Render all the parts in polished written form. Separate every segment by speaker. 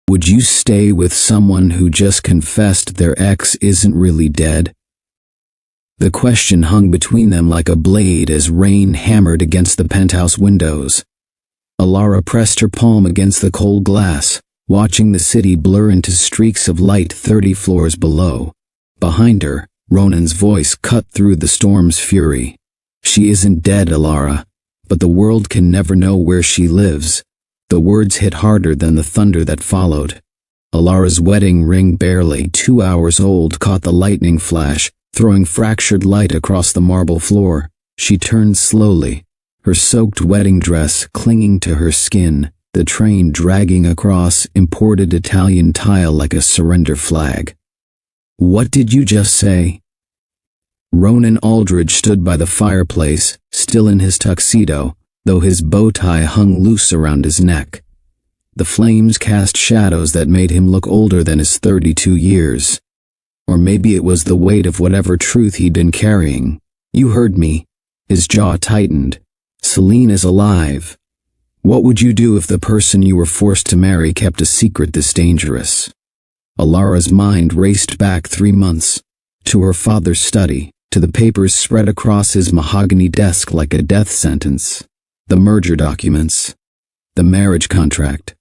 Speaker 1: Would you stay with someone who just confessed their ex isn't really dead? The question hung between them like a blade as rain hammered against the penthouse windows. Alara pressed her palm against the cold glass, watching the city blur into streaks of light 30 floors below. Behind her, Ronan's voice cut through the storm's fury. She isn't dead, Alara, but the world can never know where she lives. The words hit harder than the thunder that followed. Alara's wedding ring, barely 2 hours old, caught the lightning flash, throwing fractured light across the marble floor. She turned slowly, her soaked wedding dress clinging to her skin, the train dragging across imported Italian tile like a surrender flag. What did you just say? Ronan Aldridge stood by the fireplace, still in his tuxedo, though his bow tie hung loose around his neck. The flames cast shadows that made him look older than his 32 years. Or maybe it was the weight of whatever truth he'd been carrying. You heard me. His jaw tightened. Celine is alive. What would you do if the person you were forced to marry kept a secret this dangerous? Alara's mind raced back 3 months, to her father's study, to the papers spread across his mahogany desk like a death sentence. The merger documents. The marriage contract.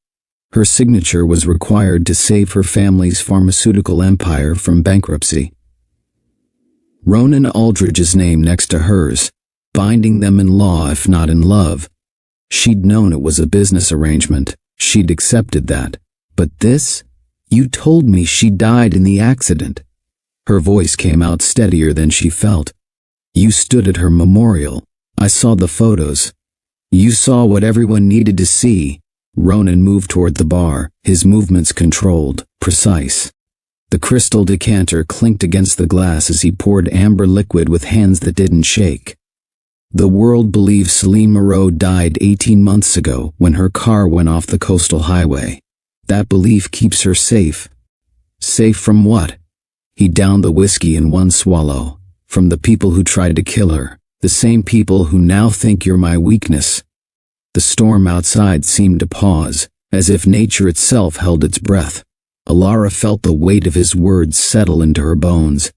Speaker 1: Her signature was required to save her family's pharmaceutical empire from bankruptcy. Ronan Aldridge's name next to hers, binding them in law if not in love. She'd known it was a business arrangement. She'd accepted that. But this? You told me she died in the accident. Her voice came out steadier than she felt. You stood at her memorial. I saw the photos. You saw what everyone needed to see. Ronan moved toward the bar, his movements controlled, precise. The crystal decanter clinked against the glass as he poured amber liquid with hands that didn't shake. The world believes Celine Moreau died 18 months ago when her car went off the coastal highway. That belief keeps her safe. Safe from what? He downed the whiskey in one swallow. From the people who tried to kill her. The same people who now think you're my weakness. The storm outside seemed to pause, as if nature itself held its breath. Alara felt the weight of his words settle into her bones.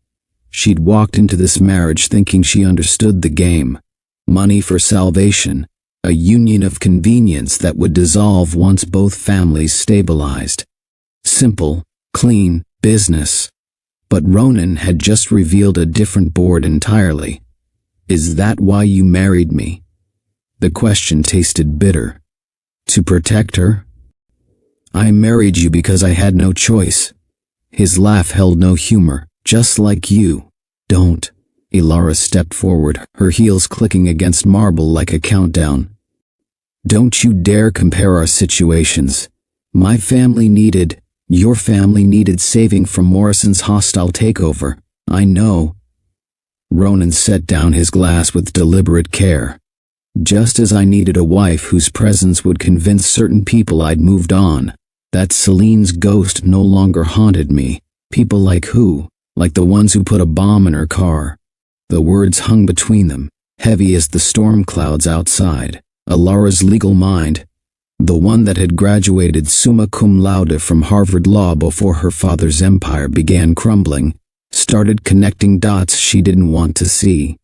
Speaker 1: She'd walked into this marriage thinking she understood the game. Money for salvation, a union of convenience that would dissolve once both families stabilized. Simple, clean, business. But Ronan had just revealed a different board entirely. Is that why you married me? The question tasted bitter. To protect her? I married you because I had no choice. His laugh held no humor, just like you. Don't. Alara stepped forward, her heels clicking against marble like a countdown. Don't you dare compare our situations. My family needed, your family needed saving from Morrison's hostile takeover. I know. Ronan set down his glass with deliberate care. Just as I needed a wife whose presence would convince certain people I'd moved on, that Celine's ghost no longer haunted me. People like who? Like the ones who put a bomb in her car. The words hung between them, heavy as the storm clouds outside. Alara's legal mind, the one that had graduated summa cum laude from Harvard Law before her father's empire began crumbling, started connecting dots she didn't want to see.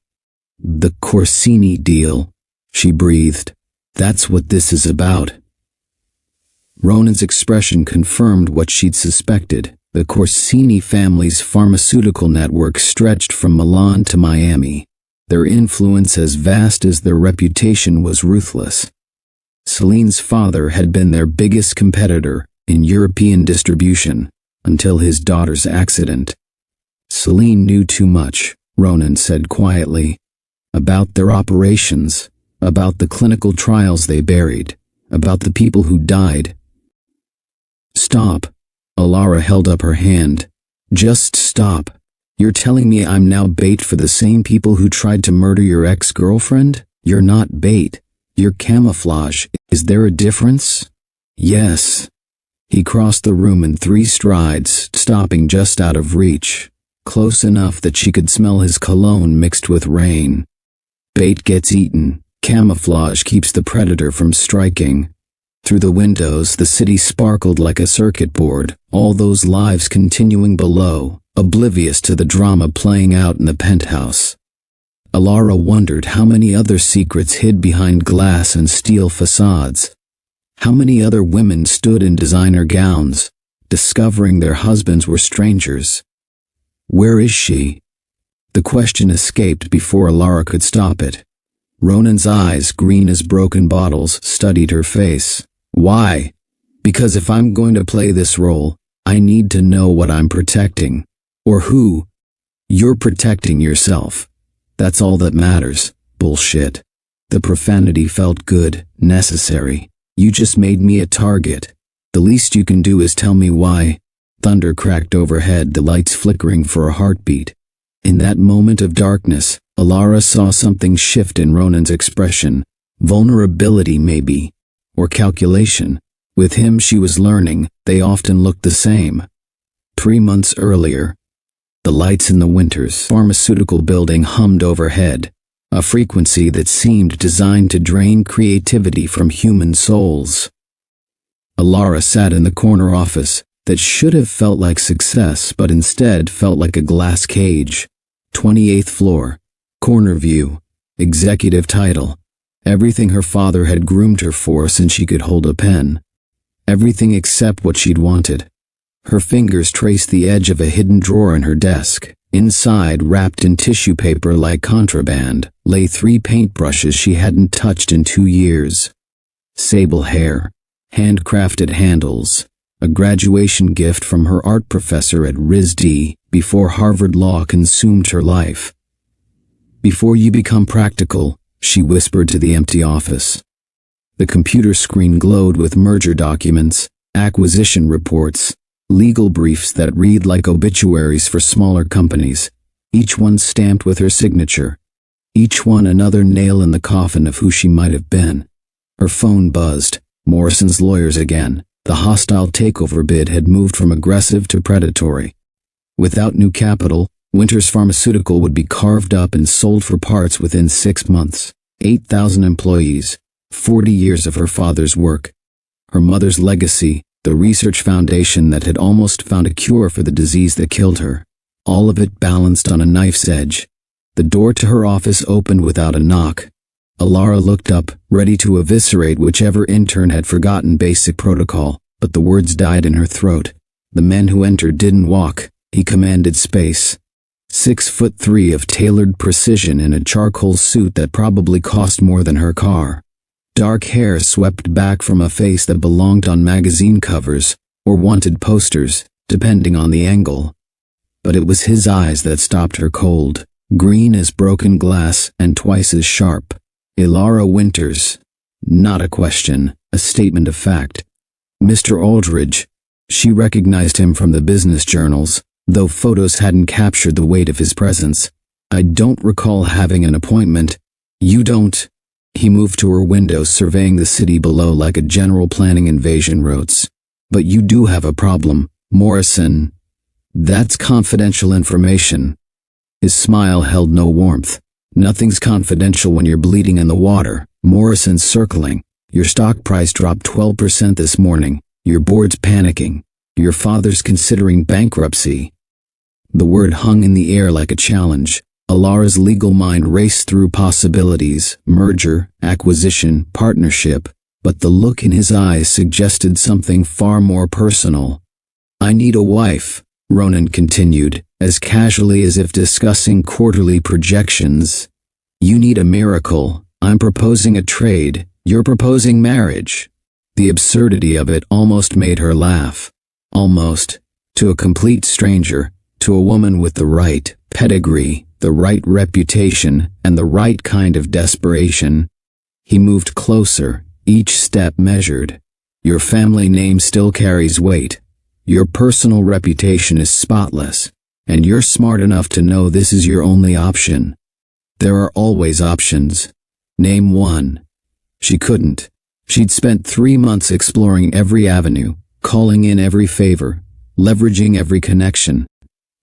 Speaker 1: The Corsini deal, she breathed. That's what this is about. Ronan's expression confirmed what she'd suspected. The Corsini family's pharmaceutical network stretched from Milan to Miami. Their influence as vast as their reputation was ruthless. Celine's father had been their biggest competitor in European distribution until his daughter's accident. Celine knew too much, Ronan said quietly, about their operations, about the clinical trials they buried, about the people who died. Stop. Alara held up her hand. Just stop. You're telling me I'm now bait for the same people who tried to murder your ex-girlfriend? You're not bait. You're camouflage. Is there a difference? Yes. He crossed the room in 3 strides, stopping just out of reach, close enough that she could smell his cologne mixed with rain. Bait gets eaten. Camouflage keeps the predator from striking. Through the windows, the city sparkled like a circuit board, all those lives continuing below, oblivious to the drama playing out in the penthouse. Alara wondered how many other secrets hid behind glass and steel facades. How many other women stood in designer gowns, discovering their husbands were strangers. Where is she? The question escaped before Alara could stop it. Ronan's eyes, green as broken bottles, studied her face. Why? Because if I'm going to play this role, I need to know what I'm protecting. Or who. You're protecting yourself. That's all that matters. Bullshit. The profanity felt good, necessary. You just made me a target. The least you can do is tell me why. Thunder cracked overhead, the lights flickering for a heartbeat. In that moment of darkness, Alara saw something shift in Ronan's expression. Vulnerability, maybe. Or calculation. With him, she was learning, they often looked the same. 3 months earlier. The lights in the Winters pharmaceutical building hummed overhead, a frequency that seemed designed to drain creativity from human souls. Alara sat in the corner office that should have felt like success but instead felt like a glass cage. 28th floor, corner view, executive title. Everything her father had groomed her for since she could hold a pen. Everything except what she'd wanted. Her fingers traced the edge of a hidden drawer in her desk. Inside, wrapped in tissue paper like contraband, lay 3 paintbrushes she hadn't touched in 2 years. Sable hair, handcrafted handles, a graduation gift from her art professor at RISD before Harvard Law consumed her life. Before you become practical, she whispered to the empty office. The computer screen glowed with merger documents, acquisition reports, legal briefs that read like obituaries for smaller companies, each one stamped with her signature, each one another nail in the coffin of who she might have been. Her phone buzzed. Morrison's lawyers again. The hostile takeover bid had moved from aggressive to predatory. Without new capital, Winters Pharmaceutical would be carved up and sold for parts within 6 months. 8,000 employees, 40 years of her father's work. Her mother's legacy, the research foundation that had almost found a cure for the disease that killed her. All of it balanced on a knife's edge. The door to her office opened without a knock. Alara looked up, ready to eviscerate whichever intern had forgotten basic protocol, but the words died in her throat. The men who entered didn't walk, he commanded space. 6'3" of tailored precision in a charcoal suit that probably cost more than her car. Dark hair swept back from a face that belonged on magazine covers, or wanted posters, depending on the angle. But it was his eyes that stopped her cold, green as broken glass and twice as sharp. Alara Winters. Not a question, a statement of fact. Mr. Aldridge. She recognized him from the business journals, though photos hadn't captured the weight of his presence. I don't recall having an appointment. You don't? He moved to her window, surveying the city below like a general planning invasion routes. But you do have a problem, Morrison. That's confidential information. His smile held no warmth. Nothing's confidential when you're bleeding in the water. Morrison's circling. Your stock price dropped 12% this morning. Your board's panicking. Your father's considering bankruptcy. The word hung in the air like a challenge. Alara's legal mind raced through possibilities, merger, acquisition, partnership, but the look in his eyes suggested something far more personal. I need a wife, Ronan continued, as casually as if discussing quarterly projections. You need a miracle. I'm proposing a trade. You're proposing marriage. The absurdity of it almost made her laugh. Almost. To a complete stranger, to a woman with the right pedigree, the right reputation, and the right kind of desperation. He moved closer, each step measured. Your family name still carries weight. Your personal reputation is spotless, and you're smart enough to know this is your only option. There are always options. Name one. She couldn't. She'd spent 3 months exploring every avenue, calling in every favor, leveraging every connection.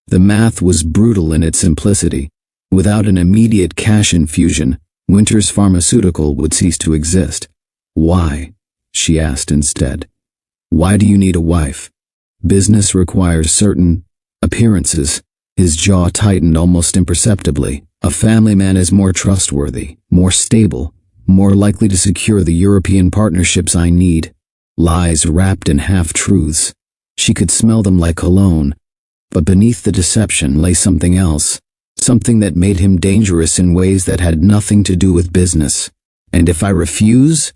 Speaker 1: The math was brutal in its simplicity. Without an immediate cash infusion, Winters Pharmaceutical would cease to exist. Why? she asked instead. Why do you need a wife? Business requires certain appearances. His jaw tightened almost imperceptibly. A family man is more trustworthy, more stable, more likely to secure the European partnerships I need. Lies wrapped in half-truths. She could smell them like cologne. But beneath the deception lay something else. Something that made him dangerous in ways that had nothing to do with business. And if I refuse,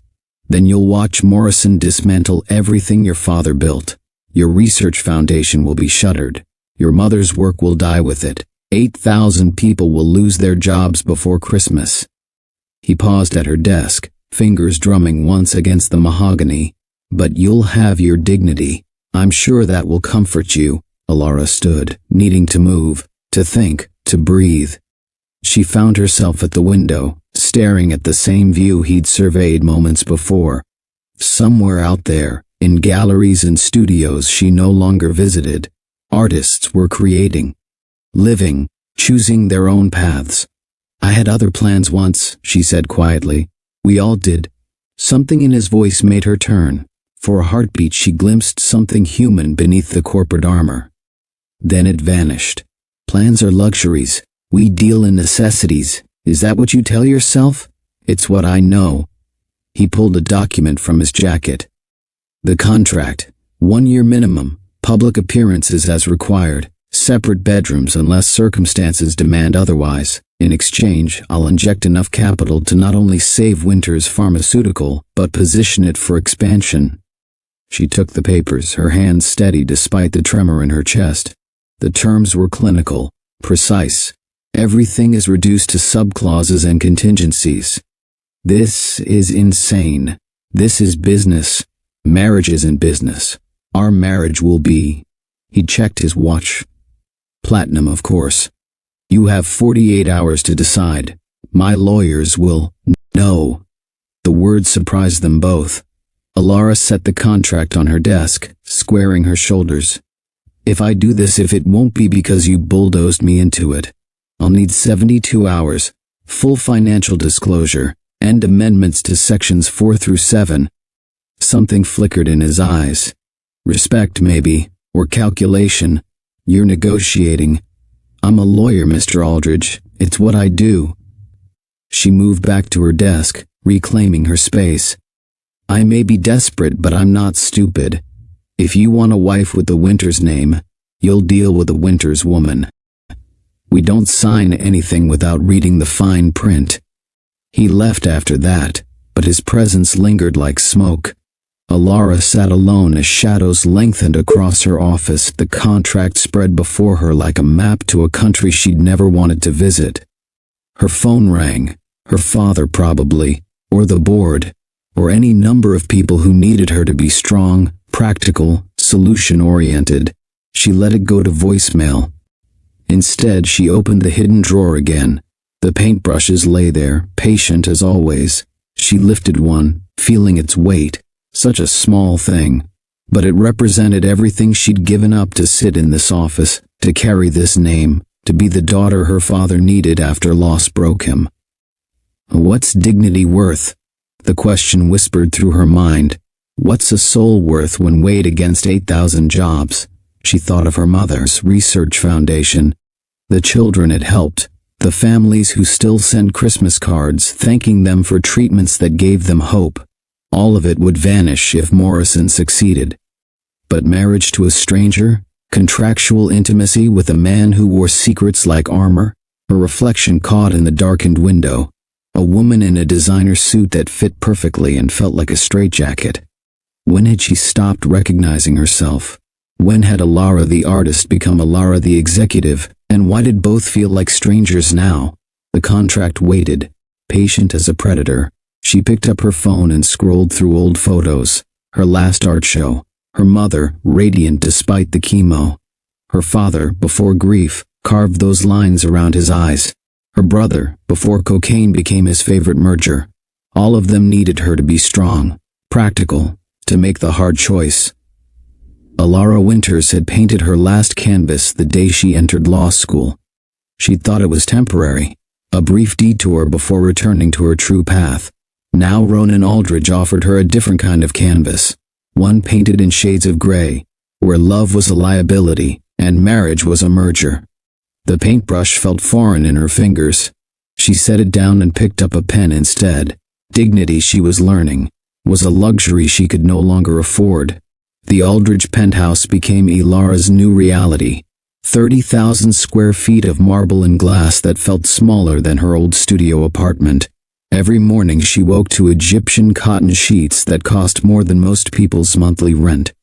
Speaker 1: then you'll watch Morrison dismantle everything your father built. Your research foundation will be shuttered. Your mother's work will die with it. 8,000 people will lose their jobs before Christmas. He paused at her desk, fingers drumming once against the mahogany. But you'll have your dignity. I'm sure that will comfort you. Alara stood, needing to move, to think, to breathe. She found herself at the window, staring at the same view he'd surveyed moments before. Somewhere out there, in galleries and studios she no longer visited, artists were creating, living, choosing their own paths. I had other plans once, she said quietly. We all did. Something in his voice made her turn. For a heartbeat she glimpsed something human beneath the corporate armor. Then it vanished. Plans are luxuries. We deal in necessities. Is that what you tell yourself? It's what I know. He pulled a document from his jacket. The contract. 1 year minimum. Public appearances as required. Separate bedrooms unless circumstances demand otherwise. In exchange, I'll inject enough capital to not only save Winter's pharmaceutical, but position it for expansion. She took the papers, her hands steady despite the tremor in her chest. The terms were clinical, precise. Everything is reduced to subclauses and contingencies. This is insane. This is business. Marriage isn't business. Our marriage will be. He checked his watch. Platinum, of course. You have 48 hours to decide. My lawyers will. No. The words surprised them both. Alara set the contract on her desk, squaring her shoulders. If I do this, if it won't be because you bulldozed me into it. I'll need 72 hours, full financial disclosure, and amendments to sections 4 through 7. Something flickered in his eyes. Respect, maybe, or calculation. You're negotiating. I'm a lawyer, Mr. Aldridge. It's what I do. She moved back to her desk, reclaiming her space. I may be desperate, but I'm not stupid. If you want a wife with the Winters name, you'll deal with a Winters woman. We don't sign anything without reading the fine print. He left after that, but his presence lingered like smoke. Alara sat alone as shadows lengthened across her office. The contract spread before her like a map to a country she'd never wanted to visit. Her phone rang. Her father probably, or the board, or any number of people who needed her to be strong, practical, solution-oriented. She let it go to voicemail. Instead, she opened the hidden drawer again. The paintbrushes lay there, patient as always. She lifted one, feeling its weight. Such a small thing. But it represented everything she'd given up to sit in this office, to carry this name, to be the daughter her father needed after loss broke him. What's dignity worth? The question whispered through her mind. What's a soul worth when weighed against 8,000 jobs? She thought of her mother's research foundation, the children it helped, the families who still send Christmas cards thanking them for treatments that gave them hope. All of it would vanish if Morrison succeeded. But marriage to a stranger? Contractual intimacy with a man who wore secrets like armor? Her reflection caught in the darkened window. A woman in a designer suit that fit perfectly and felt like a straitjacket. When had she stopped recognizing herself? When had Alara the artist become Alara the executive, and why did both feel like strangers now? The contract waited, patient as a predator. She picked up her phone and scrolled through old photos. Her last art show. Her mother, radiant despite the chemo. Her father, before grief, carved those lines around his eyes. Her brother, before cocaine became his favorite merger. All of them needed her to be strong, practical, to make the hard choice. Alara Winters had painted her last canvas the day she entered law school. She'd thought it was temporary, a brief detour before returning to her true path. Now Ronan Aldridge offered her a different kind of canvas, one painted in shades of gray, where love was a liability and marriage was a merger. The paintbrush felt foreign in her fingers. She set it down and picked up a pen instead. Dignity, she was learning, was a luxury she could no longer afford. The Aldridge penthouse became Ilara's new reality. 30,000 square feet of marble and glass that felt smaller than her old studio apartment. Every morning she woke to Egyptian cotton sheets that cost more than most people's monthly rent.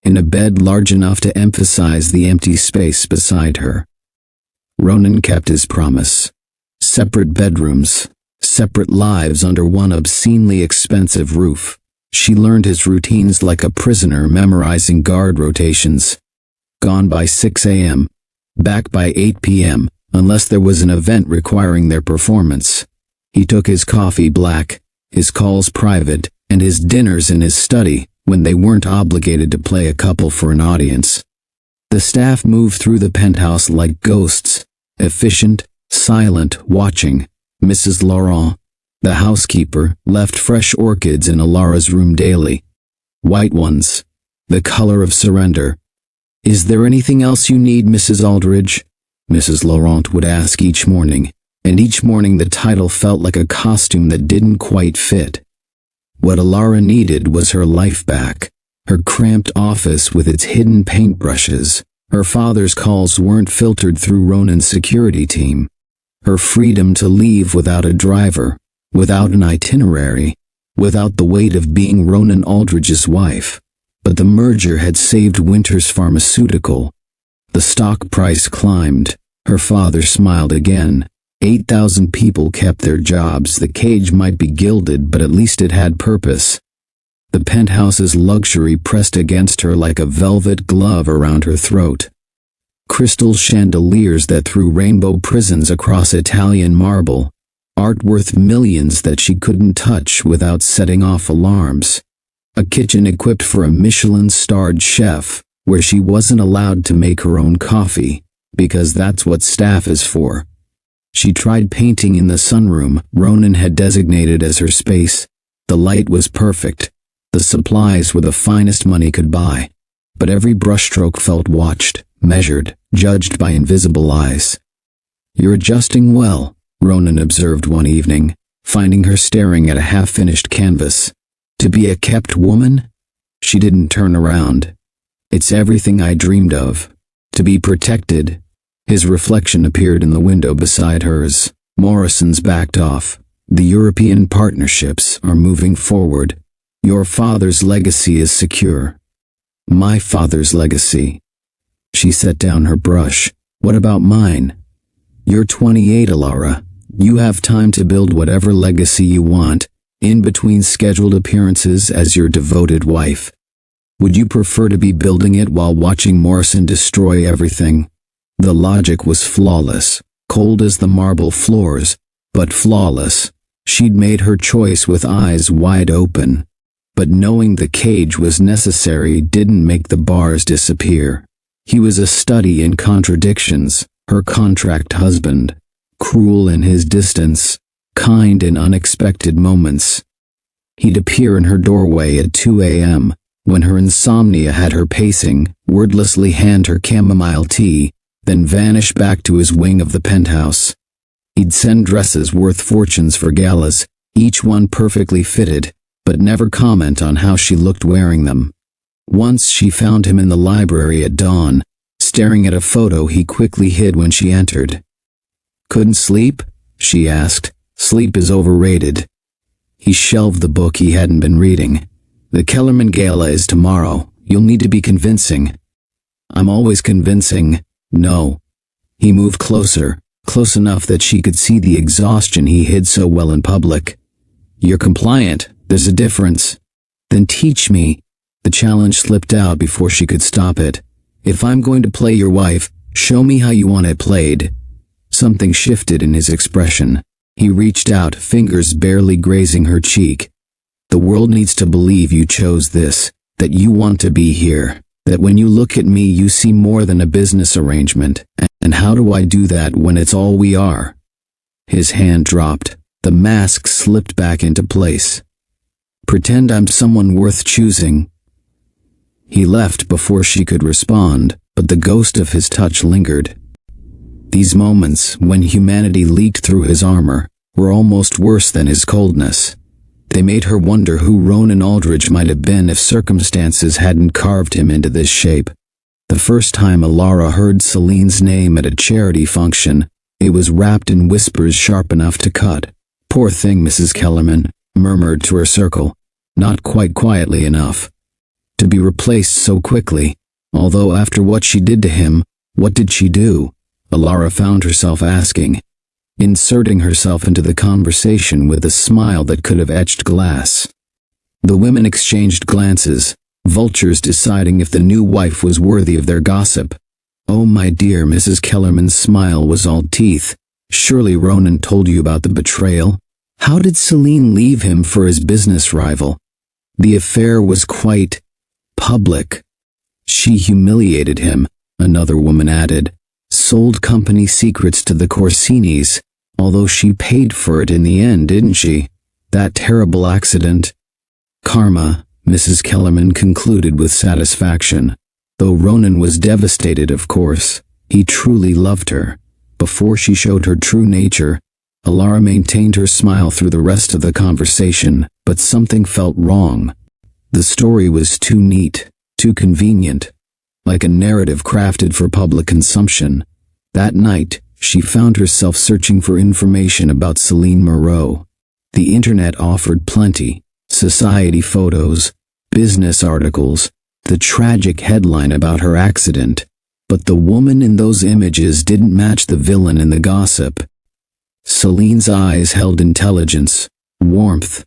Speaker 1: In a bed large enough to emphasize the empty space beside her. Ronan kept his promise. Separate bedrooms, separate lives under one obscenely expensive roof. She learned his routines like a prisoner memorizing guard rotations. Gone by 6 a.m., back by 8 p.m., unless there was an event requiring their performance. He took his coffee black, his calls private, and his dinners in his study when they weren't obligated to play a couple for an audience. The staff moved through the penthouse like ghosts, efficient, silent, watching. Mrs. Laurent, the housekeeper, left fresh orchids in Ilara's room daily. White ones, the color of surrender. "Is there anything else you need, Mrs. Aldridge?" Mrs. Laurent would ask each morning, and each morning the title felt like a costume that didn't quite fit. What Ilara needed was her life back, her cramped office with its hidden paintbrushes. Her father's calls weren't filtered through Ronan's security team. Her freedom to leave without a driver, without an itinerary, without the weight of being Ronan Aldridge's wife. But the merger had saved Winter's Pharmaceutical. The stock price climbed. Her father smiled again. 8,000 people kept their jobs. The cage might be gilded, but at least it had purpose. The penthouse's luxury pressed against her like a velvet glove around her throat. Crystal chandeliers that threw rainbow prisms across Italian marble. Art worth millions that she couldn't touch without setting off alarms. A kitchen equipped for a Michelin-starred chef, where she wasn't allowed to make her own coffee, because that's what staff is for. She tried painting in the sunroom Ronan had designated as her space. The light was perfect. The supplies were the finest money could buy. But every brushstroke felt watched, measured, judged by invisible eyes. "You're adjusting well," Ronan observed one evening, finding her staring at a half-finished canvas. "To be a kept woman?" She didn't turn around. "It's everything I dreamed of. To be protected." His reflection appeared in the window beside hers. Morrison's backed off. "The European partnerships are moving forward. Your father's legacy is secure." "My father's legacy." She set down her brush. "What about mine?" "You're 28, Ilara. You have time to build whatever legacy you want, in between scheduled appearances as your devoted wife. Would you prefer to be building it while watching Morrison destroy everything?" The logic was flawless, cold as the marble floors, but flawless. She'd made her choice with eyes wide open. But knowing the cage was necessary didn't make the bars disappear. He was a study in contradictions, her contract husband, cruel in his distance, kind in unexpected moments. He'd appear in her doorway at 2 a.m., when her insomnia had her pacing, wordlessly hand her chamomile tea, then vanish back to his wing of the penthouse. He'd send dresses worth fortunes for galas, each one perfectly fitted, but never comment on how she looked wearing them. Once she found him in the library at dawn, staring at a photo he quickly hid when she entered. "Couldn't sleep?" she asked. "Sleep is overrated." He shelved the book he hadn't been reading. "The Kellerman Gala is tomorrow. You'll need to be convincing." "I'm always convincing." "No." He moved closer, close enough that she could see the exhaustion he hid so well in public. "You're compliant. There's a difference." "Then teach me." The challenge slipped out before she could stop it. "If I'm going to play your wife, show me how you want it played." Something shifted in his expression. He reached out, fingers barely grazing her cheek. "The world needs to believe you chose this, that you want to be here, that when you look at me you see more than a business arrangement. And how do I do that when it's all we are?" His hand dropped. The mask slipped back into place. "Pretend I'm someone worth choosing." He left before she could respond, but the ghost of his touch lingered. These moments, when humanity leaked through his armor, were almost worse than his coldness. They made her wonder who Ronan Aldridge might have been if circumstances hadn't carved him into this shape. The first time Alara heard Celine's name at a charity function, it was wrapped in whispers sharp enough to cut. "Poor thing, Mrs. Kellerman," murmured to her circle, not quite quietly enough. To be replaced so quickly, although after what she did to him, what did she do? Alara found herself asking, inserting herself into the conversation with a smile that could have etched glass. The women exchanged glances, vultures deciding if the new wife was worthy of their gossip. "Oh my dear," Mrs. Kellerman's smile was all teeth. "Surely Ronan told you about the betrayal? How did Celine leave him for his business rival? The affair was quite public." "She humiliated him," another woman added. "Sold company secrets to the Corsinis, although she paid for it in the end, didn't she? That terrible accident." "Karma," Mrs. Kellerman concluded with satisfaction. Though Ronan was devastated, of course, he truly loved her. Before she showed her true nature, Alara maintained her smile through the rest of the conversation, but something felt wrong. The story was too neat, too convenient, like a narrative crafted for public consumption. That night, she found herself searching for information about Celine Moreau. The internet offered plenty: society photos, business articles, the tragic headline about her accident. But the woman in those images didn't match the villain in the gossip. Celine's eyes held intelligence, warmth,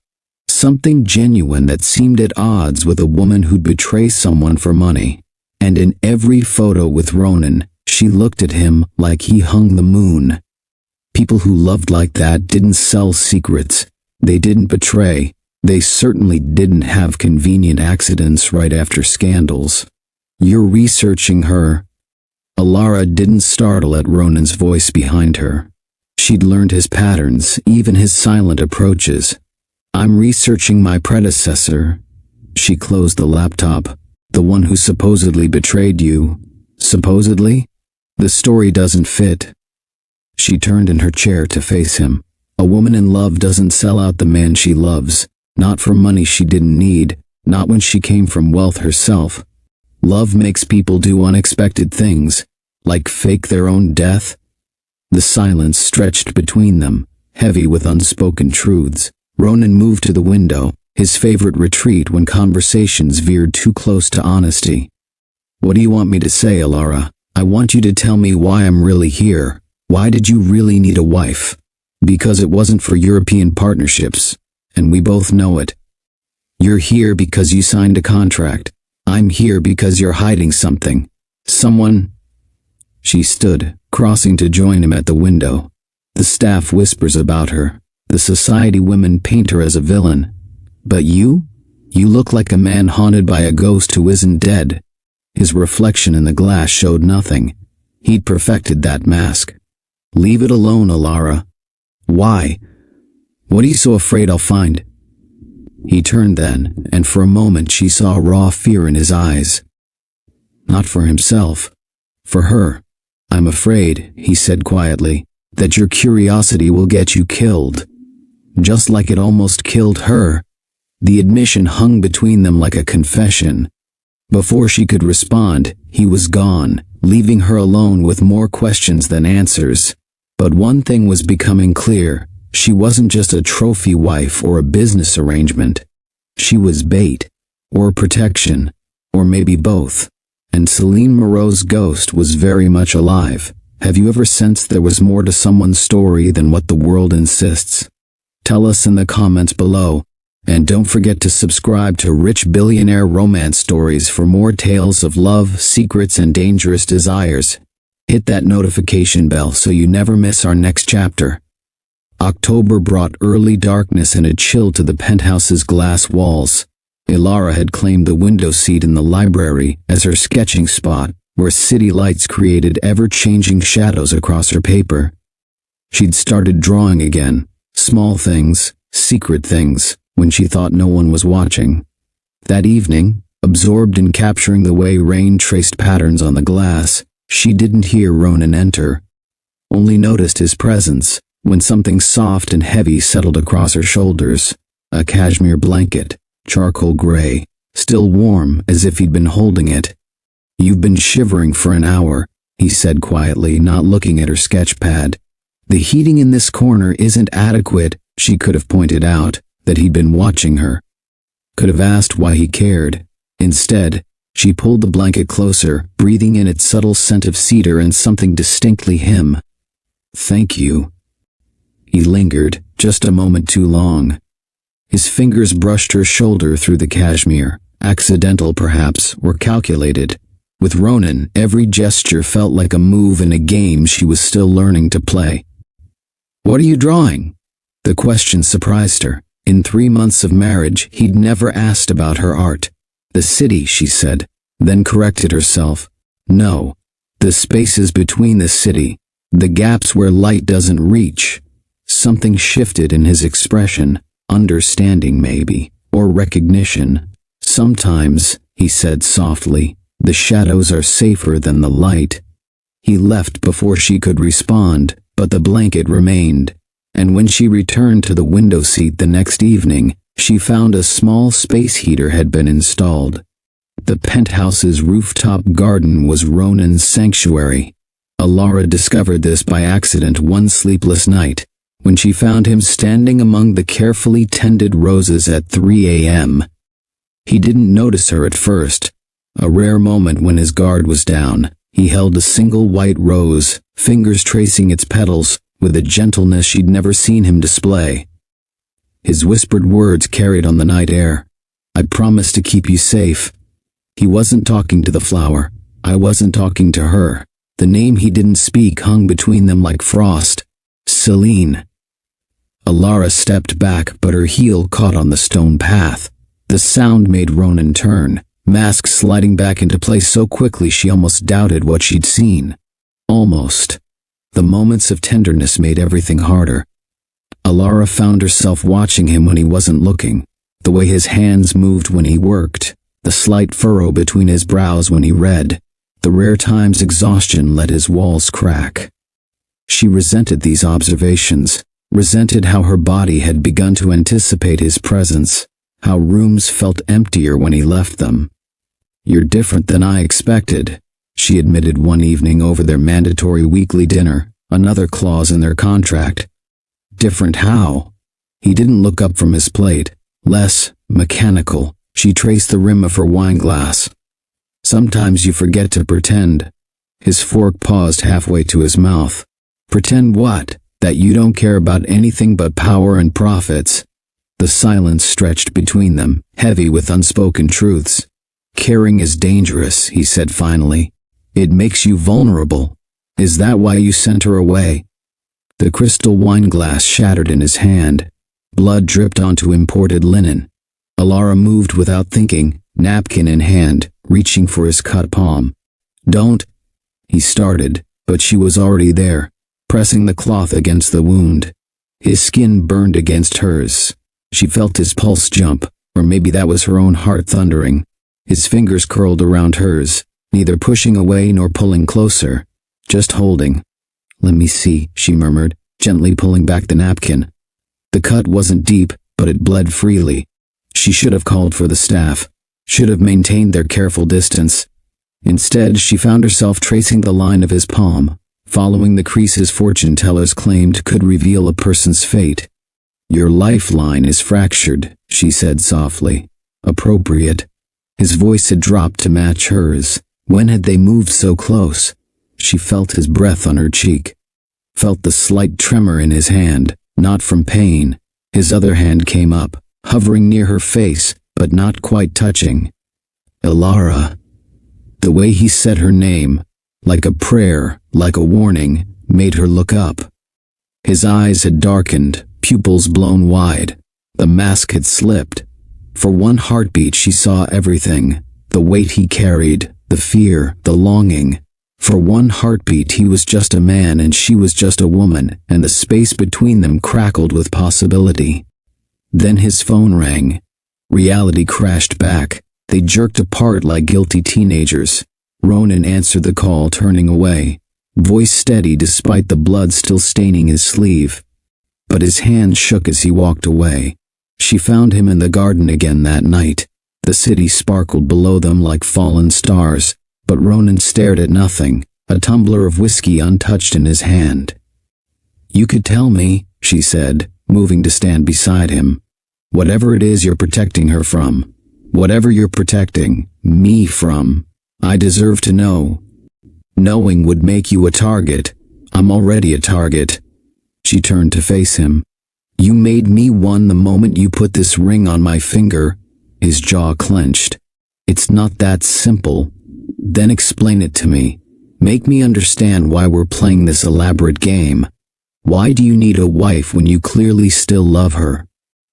Speaker 1: something genuine that seemed at odds with a woman who'd betray someone for money. And in every photo with Ronan, she looked at him like he hung the moon. People who loved like that didn't sell secrets. They didn't betray. They certainly didn't have convenient accidents right after scandals. "You're researching her?" Alara didn't startle at Ronan's voice behind her. She'd learned his patterns, even his silent approaches. "I'm researching my predecessor." She closed the laptop. "The one who supposedly betrayed you." "Supposedly? The story doesn't fit." She turned in her chair to face him. A woman in love doesn't sell out the man she loves, not for money she didn't need, not when she came from wealth herself. Love makes people do unexpected things, like fake their own death. The silence stretched between them, heavy with unspoken truths. Ronan moved to the window, his favorite retreat when conversations veered too close to honesty. "What do you want me to say, Alara? I want you to tell me why I'm really here. Why did you really need a wife?" "Because it wasn't for European partnerships, and we both know it. You're here because you signed a contract. I'm here because you're hiding something. Someone." She stood, crossing to join him at the window. "The staff whispers about her. The society women paint her as a villain. But you? You look like a man haunted by a ghost who isn't dead." His reflection in the glass showed nothing. He'd perfected that mask. "Leave it alone, Alara." "Why? What are you so afraid I'll find?" He turned then, and for a moment she saw raw fear in his eyes. Not for himself. For her. "I'm afraid," he said quietly, "that your curiosity will get you killed. Just like it almost killed her." The admission hung between them like a confession. Before she could respond, he was gone, leaving her alone with more questions than answers. But one thing was becoming clear: she wasn't just a trophy wife or a business arrangement. She was bait, or protection, or maybe both. And Celine Moreau's ghost was very much alive. Have you ever sensed there was more to someone's story than what the world insists? Tell us in the comments below. And don't forget to subscribe to Rich Billionaire Romance Stories for more tales of love, secrets, and dangerous desires. Hit that notification bell so you never miss our next chapter. October brought early darkness and a chill to the penthouse's glass walls. Alara had claimed the window seat in the library as her sketching spot, where city lights created ever-changing shadows across her paper. She'd started drawing again, Small things, secret things, when she thought no one was watching. That evening, absorbed in capturing the way rain traced patterns on the glass, she didn't hear Ronan enter, only noticed his presence when something soft and heavy settled across her shoulders. A cashmere blanket, charcoal gray, still warm as if he'd been holding it. "You've been shivering for an hour," he said quietly, not looking at her sketch pad. "The heating in this corner isn't adequate," she could have pointed out that he'd been watching her. Could have asked why he cared. Instead, she pulled the blanket closer, breathing in its subtle scent of cedar and something distinctly him. "Thank you." He lingered, just a moment too long. His fingers brushed her shoulder through the cashmere, accidental perhaps, or calculated. With Ronan, every gesture felt like a move in a game she was still learning to play. "What are you drawing?" The question surprised her. In 3 months of marriage, he'd never asked about her art. "The city," she said, then corrected herself. "No, the spaces between the city, the gaps where light doesn't reach." Something shifted in his expression, understanding maybe, or recognition. "Sometimes," he said softly, "the shadows are safer than the light." He left before she could respond, but the blanket remained. And when she returned to the window seat the next evening, she found a small space heater had been installed. The penthouse's rooftop garden was Ronan's sanctuary. Alara discovered this by accident one sleepless night, when she found him standing among the carefully tended roses at 3 a.m. He didn't notice her at first. A rare moment when his guard was down, he held a single white rose, fingers tracing its petals, with a gentleness she'd never seen him display. His whispered words carried on the night air. "I promise to keep you safe." He wasn't talking to the flower. I wasn't talking to her. The name he didn't speak hung between them like frost. Celine. Alara stepped back, but her heel caught on the stone path. The sound made Ronan turn, mask sliding back into place so quickly she almost doubted what she'd seen. Almost. The moments of tenderness made everything harder. Alara found herself watching him when he wasn't looking, the way his hands moved when he worked, the slight furrow between his brows when he read, the rare times exhaustion let his walls crack. She resented these observations, resented how her body had begun to anticipate his presence, how rooms felt emptier when he left them. "You're different than I expected," she admitted one evening over their mandatory weekly dinner, another clause in their contract. Different how? He didn't look up from his plate. Less mechanical. She traced the rim of her wine glass. "Sometimes you forget to pretend." His fork paused halfway to his mouth. "Pretend what? That you don't care about anything but power and profits?" The silence stretched between them, heavy with unspoken truths. "Caring is dangerous," he said finally. "It makes you vulnerable. Is that why you sent her away?" The crystal wine glass shattered in his hand. Blood dripped onto imported linen. Alara moved without thinking, napkin in hand, reaching for his cut palm. "Don't," he started, but she was already there, pressing the cloth against the wound. His skin burned against hers. She felt his pulse jump, or maybe that was her own heart thundering. His fingers curled around hers, neither pushing away nor pulling closer, just holding. "Let me see," she murmured, gently pulling back the napkin. The cut wasn't deep, but it bled freely. She should have called for the staff, should have maintained their careful distance. Instead, she found herself tracing the line of his palm, following the creases fortune tellers claimed could reveal a person's fate. "Your lifeline is fractured," she said softly. "Appropriate." His voice had dropped to match hers. When had they moved so close? She felt his breath on her cheek, felt the slight tremor in his hand, not from pain. His other hand came up, hovering near her face, but not quite touching. "Alara." The way he said her name, like a prayer, like a warning, made her look up. His eyes had darkened, pupils blown wide. The mask had slipped. For one heartbeat she saw everything, the weight he carried, the fear, the longing. For one heartbeat he was just a man and she was just a woman, and the space between them crackled with possibility. Then his phone rang. Reality crashed back. They jerked apart like guilty teenagers. Ronan answered the call, turning away, voice steady despite the blood still staining his sleeve. But his hand shook as he walked away. She found him in the garden again that night. The city sparkled below them like fallen stars, but Ronan stared at nothing, a tumbler of whiskey untouched in his hand. "You could tell me," she said, moving to stand beside him. "Whatever it is you're protecting her from. Whatever you're protecting me from. I deserve to know. Knowing would make you a target. I'm already a target." She turned to face him. "You made me one the moment you put this ring on my finger." His jaw clenched. "It's not that simple." "Then explain it to me. Make me understand why we're playing this elaborate game. Why do you need a wife when you clearly still love her?"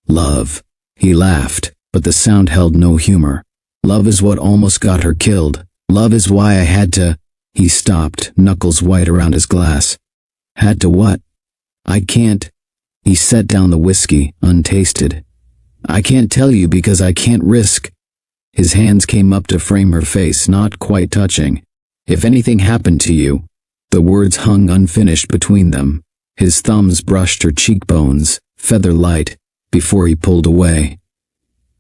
Speaker 1: "Love." He laughed, but the sound held no humor. "Love is what almost got her killed. Love is why I had to—" He stopped, knuckles white around his glass. "Had to what?" "I can't." He set down the whiskey, untasted. "I can't tell you because I can't risk." His hands came up to frame her face, not quite touching. "If anything happened to you." The words hung unfinished between them. His thumbs brushed her cheekbones, feather light, before he pulled away.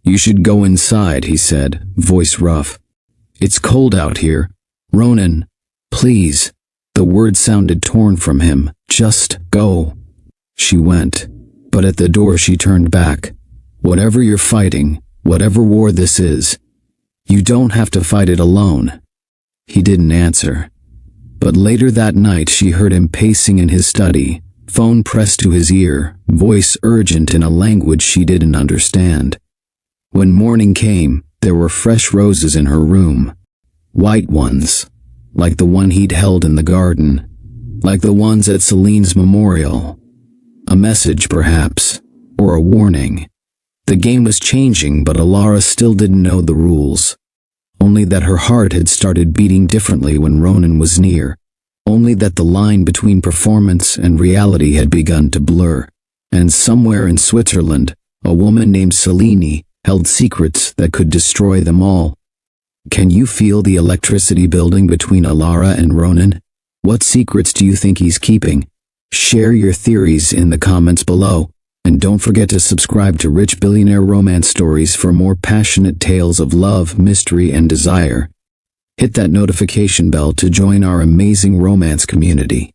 Speaker 1: "You should go inside," he said, voice rough. "It's cold out here. Ronan, please." The words sounded torn from him. "Just go." She went, but at the door she turned back. "Whatever you're fighting, whatever war this is, you don't have to fight it alone." He didn't answer. But later that night she heard him pacing in his study, phone pressed to his ear, voice urgent in a language she didn't understand. When morning came, there were fresh roses in her room. White ones, like the one he'd held in the garden, like the ones at Celine's memorial. A message, perhaps, or a warning. The game was changing, but Alara still didn't know the rules. Only that her heart had started beating differently when Ronan was near. Only that the line between performance and reality had begun to blur. And somewhere in Switzerland, a woman named Celine held secrets that could destroy them all. Can you feel the electricity building between Alara and Ronan? What secrets do you think he's keeping? Share your theories in the comments below. And don't forget to subscribe to Rich Billionaire Romance Stories for more passionate tales of love, mystery, and desire. Hit that notification bell to join our amazing romance community.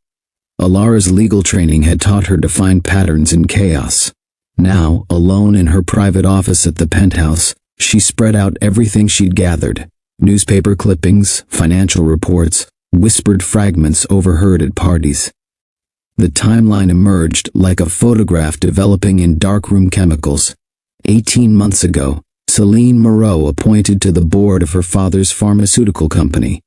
Speaker 1: Alara's legal training had taught her to find patterns in chaos. Now, alone in her private office at the penthouse, she spread out everything she'd gathered. Newspaper clippings, financial reports, whispered fragments overheard at parties. The timeline emerged like a photograph developing in darkroom chemicals. 18 months ago, Celine Moreau appointed to the board of her father's pharmaceutical company.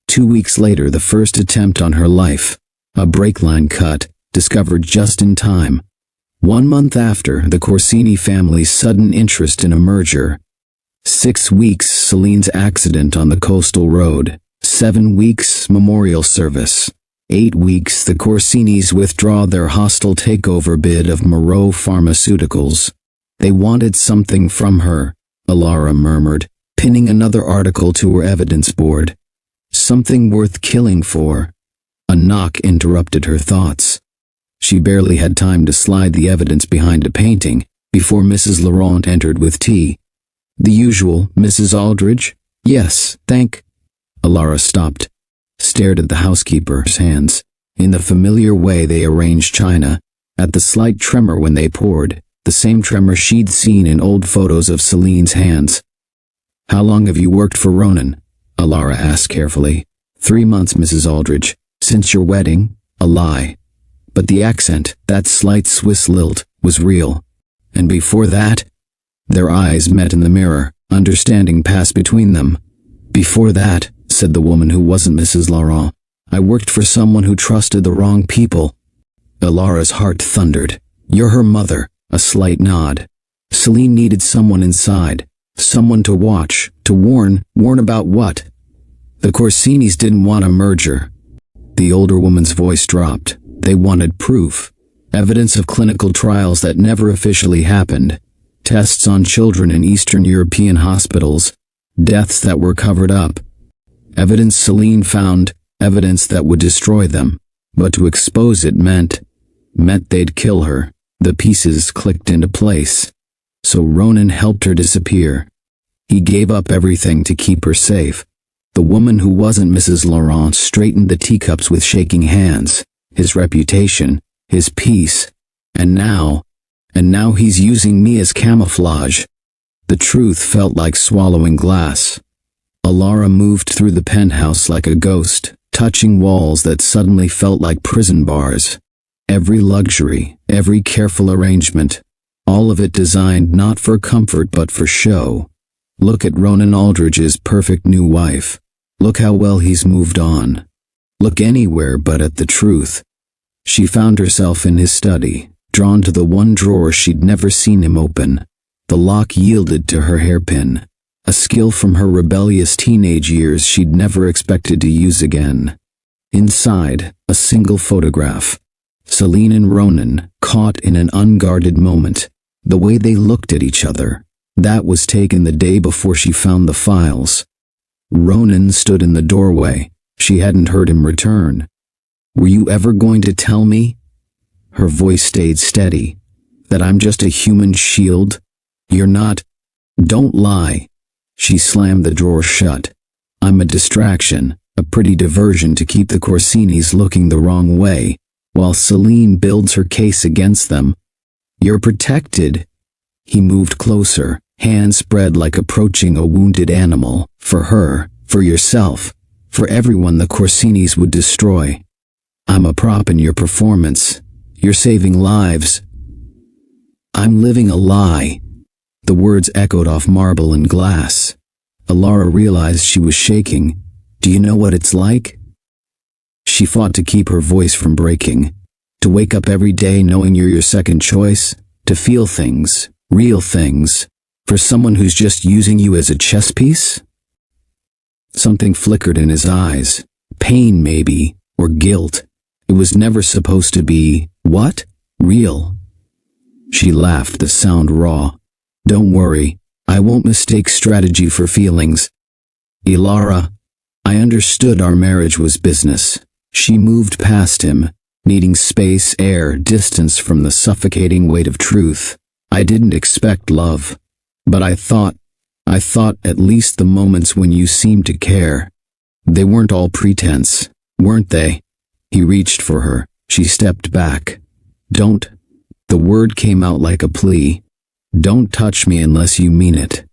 Speaker 1: 2 weeks later, the first attempt on her life, a brake line cut, discovered just in time. 1 month after, the Corsini family's sudden interest in a merger. 6 weeks, Celine's accident on the coastal road. 7 weeks, memorial service. 8 weeks, the Corsinis withdraw their hostile takeover bid of Moreau Pharmaceuticals. They wanted something from her, Alara murmured, pinning another article to her evidence board. Something worth killing for. A knock interrupted her thoughts. She barely had time to slide the evidence behind a painting before Mrs. Laurent entered with tea. "The usual, Mrs. Aldridge?" "Yes, thank—" Alara stopped, stared at the housekeeper's hands. In the familiar way they arranged china, at the slight tremor when they poured, the same tremor she'd seen in old photos of Celine's hands. "How long have you worked for Ronan?" Alara asked carefully. 3 months, Mrs. Aldridge. "Since your wedding?" A lie. But the accent, that slight Swiss lilt, was real. "And before that?" Their eyes met in the mirror, understanding passed between them. "Before that," said the woman who wasn't Mrs. Laurent, "I worked for someone who trusted the wrong people." Alara's heart thundered. "You're her mother." A slight nod. Celine needed someone inside. Someone to watch, to warn about what? The Corsinis didn't want a merger. The older woman's voice dropped. They wanted proof. Evidence of clinical trials that never officially happened. Tests on children in Eastern European hospitals. Deaths that were covered up. Evidence Celine found, evidence that would destroy them. But to expose it meant they'd kill her. The pieces clicked into place. So Ronan helped her disappear. He gave up everything to keep her safe. The woman who wasn't Mrs. Laurent straightened the teacups with shaking hands. His reputation, his peace. And now he's using me as camouflage. The truth felt like swallowing glass. Alara moved through the penthouse like a ghost, touching walls that suddenly felt like prison bars. Every luxury, every careful arrangement, all of it designed not for comfort but for show. Look at Ronan Aldridge's perfect new wife. Look how well he's moved on. Look anywhere but at the truth. She found herself in his study, drawn to the one drawer she'd never seen him open. The lock yielded to her hairpin, a skill from her rebellious teenage years she'd never expected to use again. Inside, a single photograph. Celine and Ronan, caught in an unguarded moment. The way they looked at each other. That was taken the day before she found the files. Ronan stood in the doorway. She hadn't heard him return. "Were you ever going to tell me?" Her voice stayed steady. "That I'm just a human shield? You're not. Don't lie." She slammed the drawer shut. "I'm a distraction, a pretty diversion to keep the Corsinis looking the wrong way, while Celine builds her case against them. You're protected." He moved closer, hands spread like approaching a wounded animal. "For her, for yourself, for everyone the Corsinis would destroy. I'm a prop in your performance. You're saving lives." "I'm living a lie." The words echoed off marble and glass. Alara realized she was shaking. "Do you know what it's like?" She fought to keep her voice from breaking. To wake up every day knowing you're your second choice. To feel things, real things, for someone who's just using you as a chess piece? Something flickered in his eyes. Pain maybe, or guilt. It was never supposed to be, what? Real. She laughed, the sound raw. "Don't worry, I won't mistake strategy for feelings. Ilara, I understood our marriage was business." She moved past him, needing space, air, distance from the suffocating weight of truth. "I didn't expect love. But I thought at least the moments when you seemed to care. They weren't all pretense, weren't they?" He reached for her. She stepped back. "Don't." The word came out like a plea. "Don't touch me unless you mean it.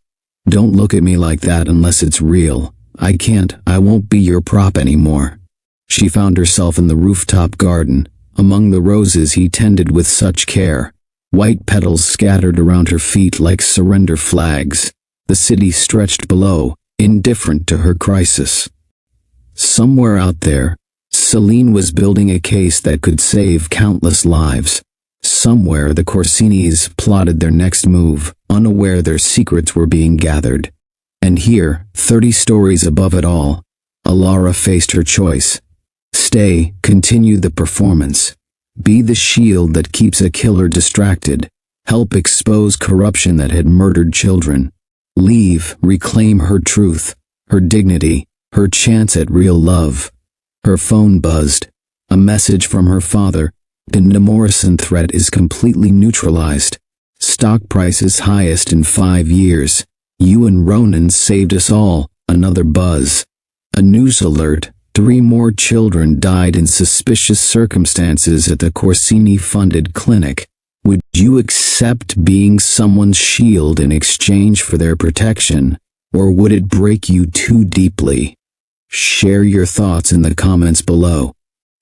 Speaker 1: Don't look at me like that unless it's real. I won't be your prop anymore." She found herself in the rooftop garden, among the roses he tended with such care. White petals scattered around her feet like surrender flags. The city stretched below, indifferent to her crisis. Somewhere out there, Celine was building a case that could save countless lives. Somewhere the Corsinis plotted their next move, unaware their secrets were being gathered. And here, 30 stories above it all, Alara faced her choice. Stay, continue the performance. Be the shield that keeps a killer distracted. Help expose corruption that had murdered children. Leave, reclaim her truth, her dignity, her chance at real love. Her phone buzzed. A message from her father. The Morrison threat is completely neutralized. Stock prices highest in 5 years. You and Ronan saved us all. Another buzz. A news alert. 3 more children died in suspicious circumstances at the Corsini-funded clinic. Would you accept being someone's shield in exchange for their protection, or would it break you too deeply? Share your thoughts in the comments below.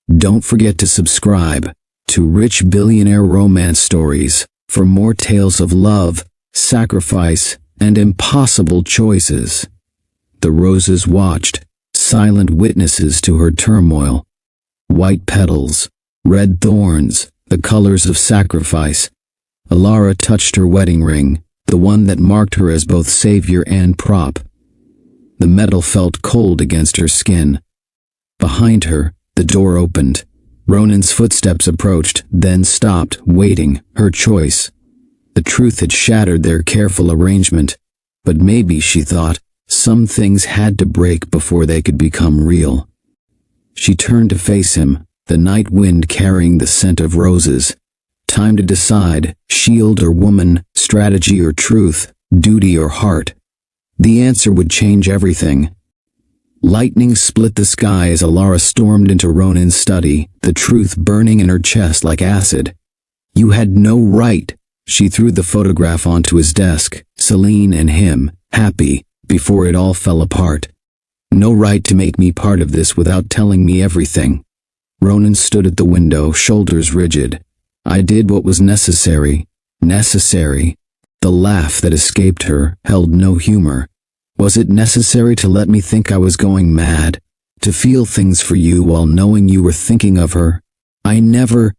Speaker 1: Don't forget to subscribe to Rich Billionaire Romance Stories for more tales of love, sacrifice, and impossible choices. The roses watched, silent witnesses to her turmoil. White petals, red thorns, the colors of sacrifice. Alara touched her wedding ring, the one that marked her as both savior and prop. The metal felt cold against her skin. Behind her, the door opened. Ronan's footsteps approached, then stopped, waiting, her choice. The truth had shattered their careful arrangement. But maybe, she thought, some things had to break before they could become real. She turned to face him, the night wind carrying the scent of roses. Time to decide, shield or woman, strategy or truth, duty or heart. The answer would change everything. Lightning split the sky as Alara stormed into Ronan's study, the truth burning in her chest like acid. You had no right. She threw the photograph onto his desk, Celine and him, happy, before it all fell apart. No right to make me part of this without telling me everything. Ronan stood at the window, shoulders rigid. I did what was necessary. Necessary. The laugh that escaped her held no humor. Was it necessary to let me think I was going mad? To feel things for you while knowing you were thinking of her? I never...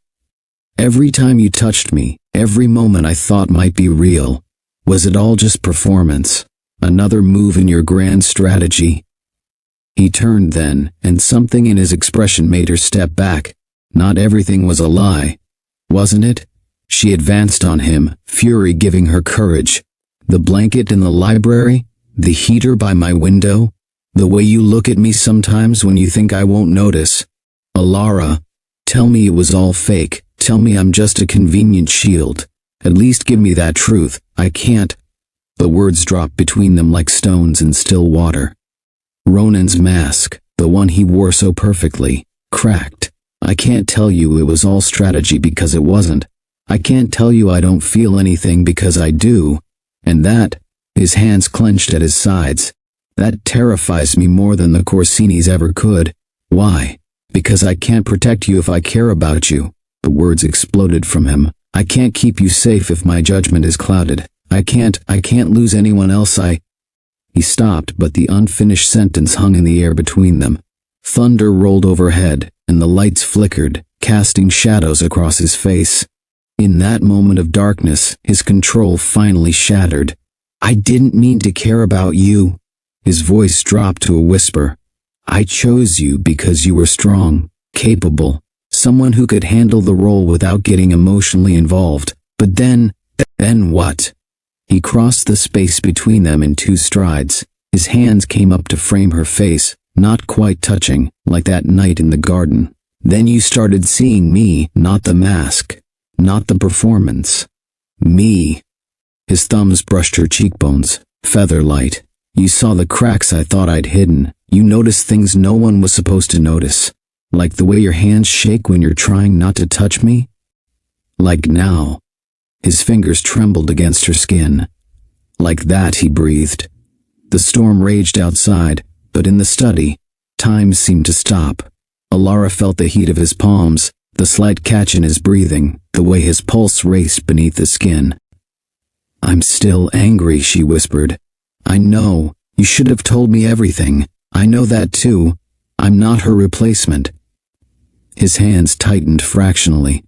Speaker 1: Every time you touched me, every moment I thought might be real. Was it all just performance? Another move in your grand strategy? He turned then, and something in his expression made her step back. Not everything was a lie. Wasn't it? She advanced on him, fury giving her courage. The blanket in the library? The heater by my window? The way you look at me sometimes when you think I won't notice? Alara, tell me it was all fake. Tell me I'm just a convenient shield. At least give me that truth. I can't. The words dropped between them like stones in still water. Ronan's mask, the one he wore so perfectly, cracked. I can't tell you it was all strategy because it wasn't. I can't tell you I don't feel anything because I do. And that, his hands clenched at his sides, that terrifies me more than the Corsinis ever could. Why? Because I can't protect you if I care about you. The words exploded from him. I can't keep you safe if my judgment is clouded. I can't lose anyone else. He stopped, but the unfinished sentence hung in the air between them. Thunder rolled overhead, and the lights flickered, casting shadows across his face. In that moment of darkness, his control finally shattered. I didn't mean to care about you. His voice dropped to a whisper. I chose you because you were strong, capable, someone who could handle the role without getting emotionally involved. But then what? He crossed the space between them in 2 strides. His hands came up to frame her face, not quite touching, like that night in the garden. Then you started seeing me, not the mask, not the performance. Me. His thumbs brushed her cheekbones, feather-light. You saw the cracks I thought I'd hidden. You noticed things no one was supposed to notice. Like the way your hands shake when you're trying not to touch me? Like now. His fingers trembled against her skin. Like that, he breathed. The storm raged outside, but in the study, time seemed to stop. Alara felt the heat of his palms, the slight catch in his breathing, the way his pulse raced beneath the skin. I'm still angry, she whispered. I know. You should have told me everything. I know that too. I'm not her replacement. His hands tightened fractionally.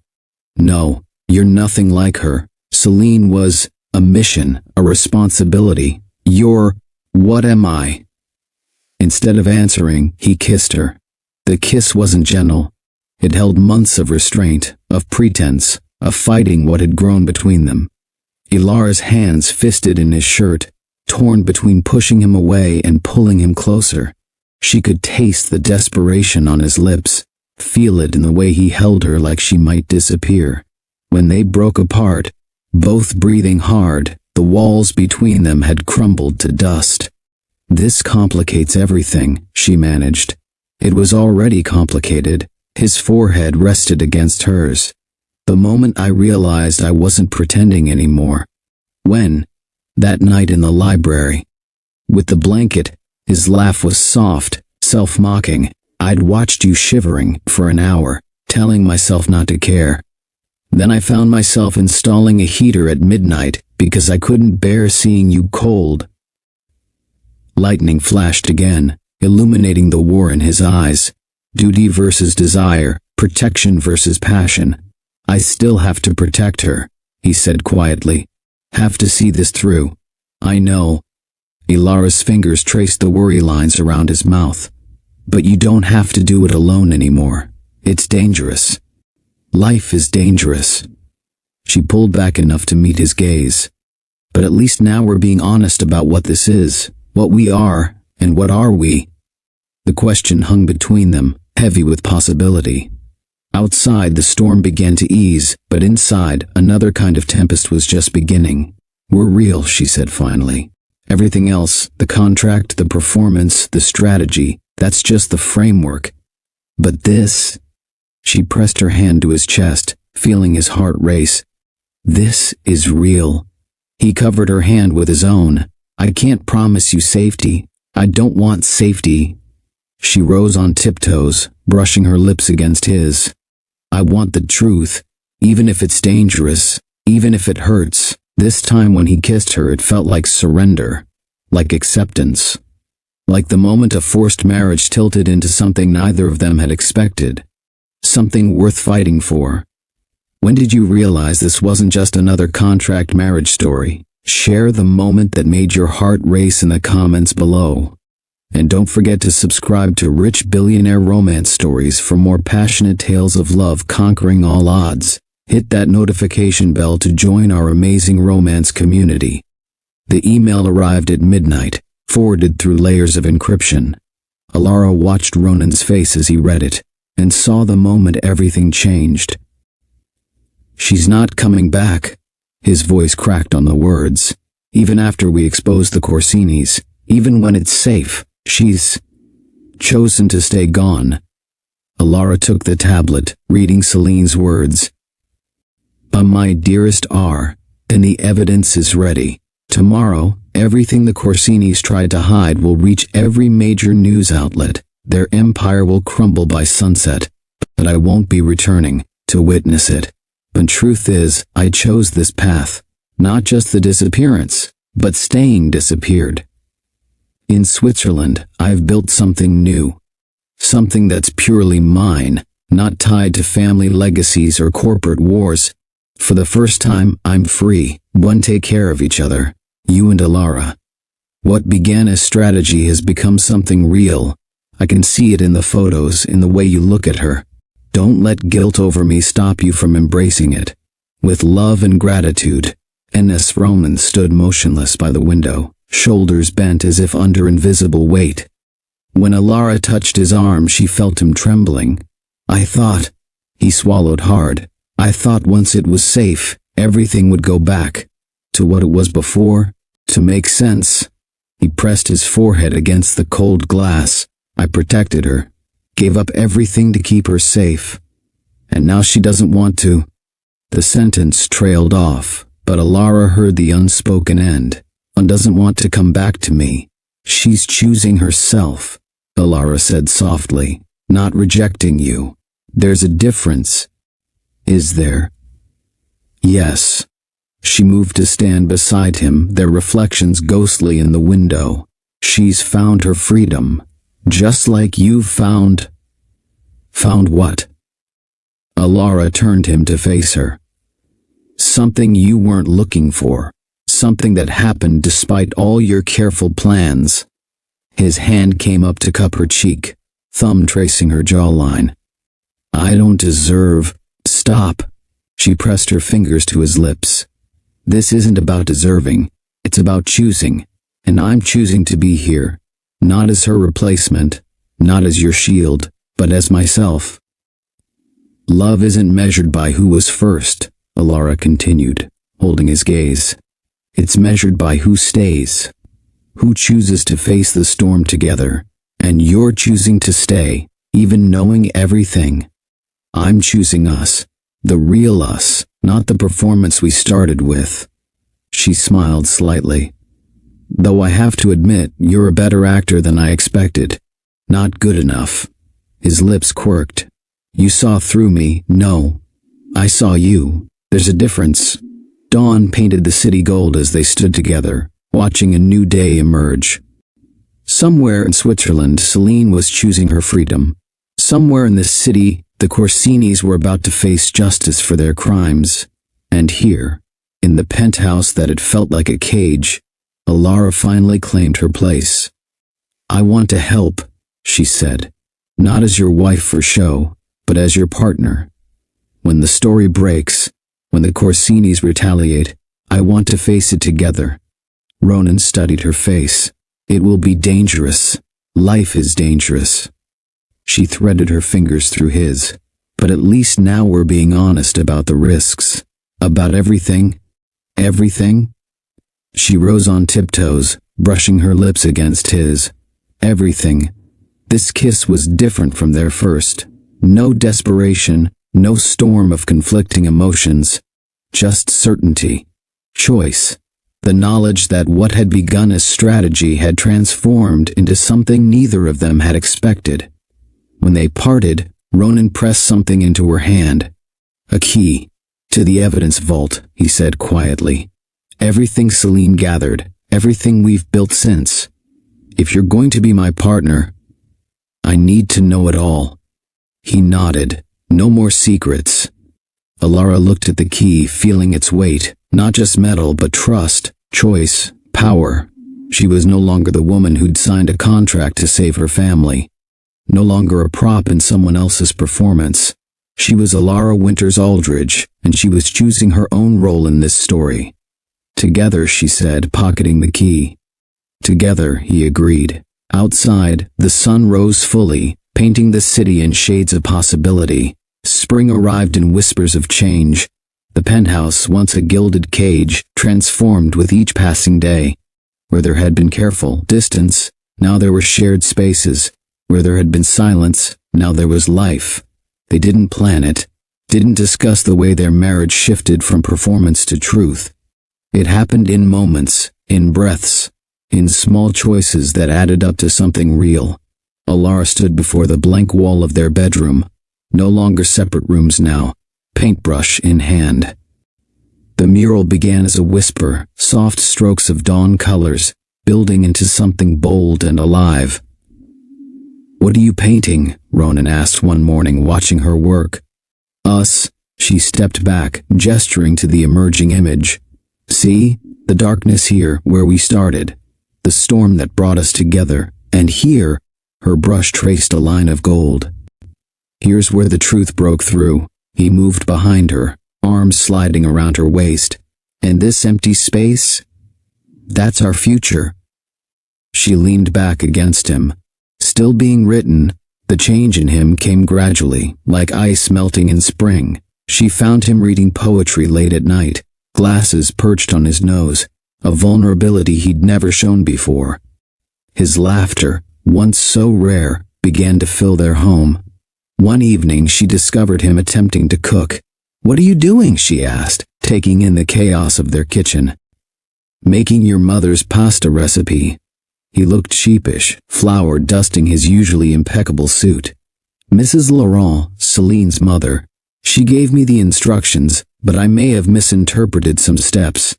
Speaker 1: No, you're nothing like her. Celine was a mission, a responsibility. You're... What am I? Instead of answering, he kissed her. The kiss wasn't gentle. It held months of restraint, of pretense, of fighting what had grown between them. Ilara's hands fisted in his shirt, torn between pushing him away and pulling him closer. She could taste the desperation on his lips, feel it in the way he held her like she might disappear. When they broke apart, both breathing hard, the walls between them had crumbled to dust. This complicates everything, she managed. It was already complicated. His forehead rested against hers. The moment I realized I wasn't pretending anymore. When? That night in the library. With the blanket, his laugh was soft, self-mocking. I'd watched you shivering for an hour, telling myself not to care. Then I found myself installing a heater at midnight because I couldn't bear seeing you cold. Lightning flashed again, illuminating the war in his eyes. Duty versus desire, protection versus passion. I still have to protect her, he said quietly. Have to see this through. I know. Ilara's fingers traced the worry lines around his mouth. But you don't have to do it alone anymore. It's dangerous. Life is dangerous. She pulled back enough to meet his gaze. But at least now we're being honest about what this is, what we are, and what are we? The question hung between them, heavy with possibility. Outside, the storm began to ease, but inside, another kind of tempest was just beginning. We're real, she said finally. Everything else, the contract, the performance, the strategy, that's just the framework. But this… She pressed her hand to his chest, feeling his heart race. This is real. He covered her hand with his own. I can't promise you safety. I don't want safety. She rose on tiptoes, brushing her lips against his. I want the truth, even if it's dangerous, even if it hurts. This time when he kissed her, it felt like surrender, like acceptance, like the moment a forced marriage tilted into something neither of them had expected, something worth fighting for. When did you realize this wasn't just another contract marriage story? Share the moment that made your heart race in the comments below. And don't forget to subscribe to Rich Billionaire Romance Stories for more passionate tales of love conquering all odds. Hit that notification bell to join our amazing romance community. The email arrived at midnight, forwarded through layers of encryption. Ilara watched Ronan's face as he read it, and saw the moment everything changed. She's not coming back. His voice cracked on the words. Even after we expose the Corsinis, even when it's safe, she's chosen to stay gone. Ilara took the tablet, reading Celine's words. My dearest R, and the evidence is ready. Tomorrow, everything the Corsinis tried to hide will reach every major news outlet. Their empire will crumble by sunset, but I won't be returning to witness it. But truth is, I chose this path, not just the disappearance, but staying disappeared. In Switzerland, I've built something new. Something that's purely mine, not tied to family legacies or corporate wars. For the first time, I'm free. One, take care of each other. You and Ilara. What began as strategy has become something real. I can see it in the photos, in the way you look at her. Don't let guilt over me stop you from embracing it. With love and gratitude. N.S. Roman stood motionless by the window, shoulders bent as if under invisible weight. When Ilara touched his arm, she felt him trembling. I thought… He swallowed hard. I thought once it was safe, everything would go back to what it was before, to make sense. He pressed his forehead against the cold glass. I protected her, gave up everything to keep her safe. And now she doesn't want to. The sentence trailed off, but Ilara heard the unspoken end. One doesn't want to come back to me. She's choosing herself, Ilara said softly, not rejecting you. There's a difference. Is there? Yes. She moved to stand beside him, their reflections ghostly in the window. She's found her freedom, just like you've found… Found what? Ilara turned him to face her. Something you weren't looking for. Something that happened despite all your careful plans. His hand came up to cup her cheek, thumb tracing her jawline. I don't deserve… Stop. She pressed her fingers to his lips. This isn't about deserving. It's about choosing. And I'm choosing to be here. Not as her replacement. Not as your shield. But as myself. Love isn't measured by who was first, Ilara continued, holding his gaze. It's measured by who stays. Who chooses to face the storm together. And you're choosing to stay, even knowing everything. I'm choosing us. The real us, not the performance we started with. She smiled slightly. Though I have to admit, you're a better actor than I expected. Not good enough. His lips quirked. You saw through me. No. I saw you. There's a difference. Dawn painted the city gold as they stood together, watching a new day emerge. Somewhere in Switzerland, Celine was choosing her freedom. Somewhere in this city, the Corsinis were about to face justice for their crimes. And here, in the penthouse that had felt like a cage, Alara finally claimed her place. "I want to help," she said. "Not as your wife for show, but as your partner. When the story breaks, when the Corsinis retaliate, I want to face it together." Ronan studied her face. "It will be dangerous. Life is dangerous." She threaded her fingers through his. "But at least now we're being honest about the risks. About everything. Everything?" She rose on tiptoes, brushing her lips against his. "Everything." This kiss was different from their first. No desperation, no storm of conflicting emotions. Just certainty. Choice. The knowledge that what had begun as strategy had transformed into something neither of them had expected. When they parted, Ronan pressed something into her hand. "A key. To the evidence vault," he said quietly. "Everything Celine gathered, everything we've built since. If you're going to be my partner, I need to know it all." He nodded. "No more secrets." Alara looked at the key, feeling its weight, not just metal but trust, choice, power. She was no longer the woman who'd signed a contract to save her family. No longer a prop in someone else's performance. She was Alara Winters Aldridge, and she was choosing her own role in this story. "Together," she said, pocketing the key. "Together," he agreed. Outside, the sun rose fully, painting the city in shades of possibility. Spring arrived in whispers of change. The penthouse, once a gilded cage, transformed with each passing day. Where there had been careful distance, now there were shared spaces. Where there had been silence, now there was life. They didn't plan it, didn't discuss the way their marriage shifted from performance to truth. It happened in moments, in breaths, in small choices that added up to something real. Alara stood before the blank wall of their bedroom. No longer separate rooms now, paintbrush in hand. The mural began as a whisper, soft strokes of dawn colors, building into something bold and alive. "What are you painting?" Ronan asked one morning, watching her work. "Us." She stepped back, gesturing to the emerging image. "See? The darkness here, where we started. The storm that brought us together. And here," her brush traced a line of gold. "Here's where the truth broke through." He moved behind her, arms sliding around her waist. "And this empty space? That's our future." She leaned back against him. Still being written, the change in him came gradually, like ice melting in spring. She found him reading poetry late at night, glasses perched on his nose, a vulnerability he'd never shown before. His laughter, once so rare, began to fill their home. One evening she discovered him attempting to cook. "What are you doing?" she asked, taking in the chaos of their kitchen. "Making your mother's pasta recipe." He looked sheepish, flour dusting his usually impeccable suit. "Mrs. Laurent, Celine's mother. She gave me the instructions, but I may have misinterpreted some steps.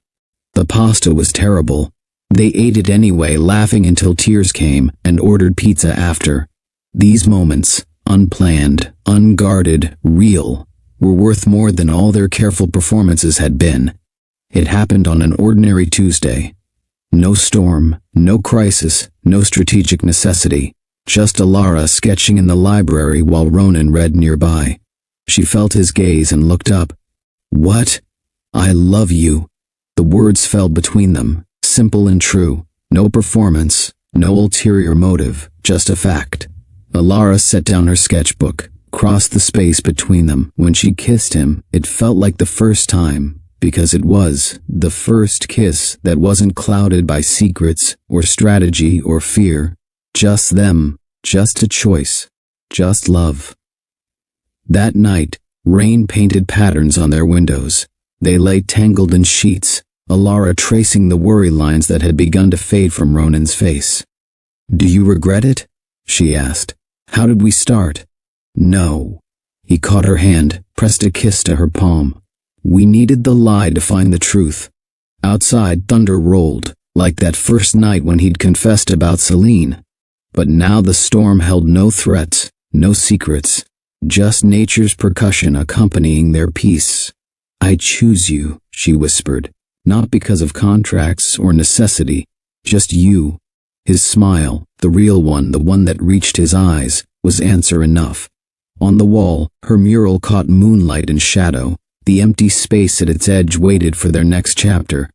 Speaker 1: The pasta was terrible. They ate it anyway, laughing until tears came, and ordered pizza after. These moments, unplanned, unguarded, real, were worth more than all their careful performances had been. It happened on an ordinary Tuesday. No storm, no crisis, no strategic necessity. Just Alara sketching in the library while Ronan read nearby. She felt his gaze and looked up. "What?" "I love you." The words fell between them, simple and true. No performance, no ulterior motive, just a fact. Alara set down her sketchbook, crossed the space between them. When she kissed him, it felt like the first time, because it was the first kiss that wasn't clouded by secrets or strategy or fear. Just them, just a choice, just love. That night, rain painted patterns on their windows. They lay tangled in sheets, Alara tracing the worry lines that had begun to fade from Ronan's face. "Do you regret it?" she asked. "How did we start?" "No." He caught her hand, pressed a kiss to her palm. "We needed the lie to find the truth." Outside, thunder rolled, like that first night when he'd confessed about Celine. But now the storm held no threats, no secrets, just nature's percussion accompanying their peace. "I choose you," she whispered, "not because of contracts or necessity, Just you. His smile, the real one, the one that reached his eyes, was answer enough. On the wall, her mural caught moonlight and shadow. The empty space at its edge waited for their next chapter.